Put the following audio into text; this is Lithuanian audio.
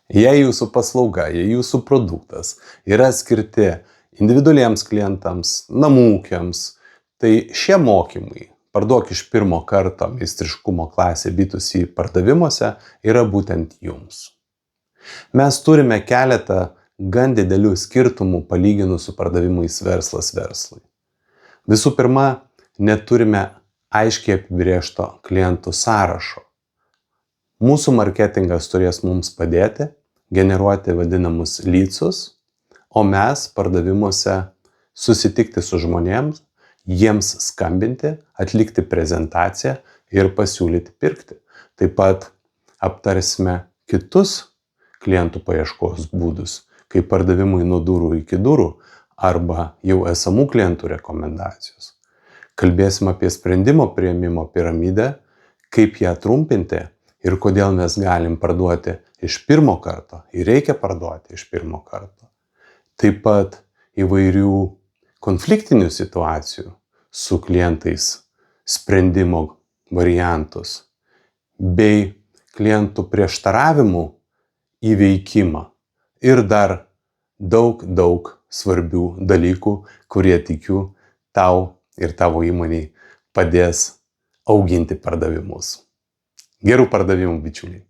Jei jūsų paslauga, jei jūsų produktas yra skirti individualiems klientams, namų ūkiams, tai šie mokymai parduok iš pirmo karto meistriškumo klasė B2C pardavimuose yra būtent jums. Mes turime keletą gan didelių skirtumų palyginus su pardavimais verslas verslui. Visų pirma, neturime aiškiai apibrėžto klientų sąrašo. Mūsų marketingas turės mums padėti generuoti vadinamus leadsus, o mes pardavimuose susitikti su žmonėms, jiems skambinti, atlikti prezentaciją ir pasiūlyti pirkti. Taip pat aptarsime kitus klientų paieškos būdus, kaip pardavimai nuo durų iki durų arba jau esamų klientų rekomendacijos. Kalbėsim apie sprendimo priėmimo piramidę, kaip ją trumpinti ir kodėl mes galim parduoti iš pirmo karto ir reikia parduoti iš pirmo karto. Taip pat įvairių konfliktinių situacijų su klientais sprendimo variantus bei klientų prieštaravimų įveikimą ir dar daug svarbių dalykų, kurie tikiu tau ir tavo įmonei padės auginti pardavimus. Gerų pardavimų, bičiuliai.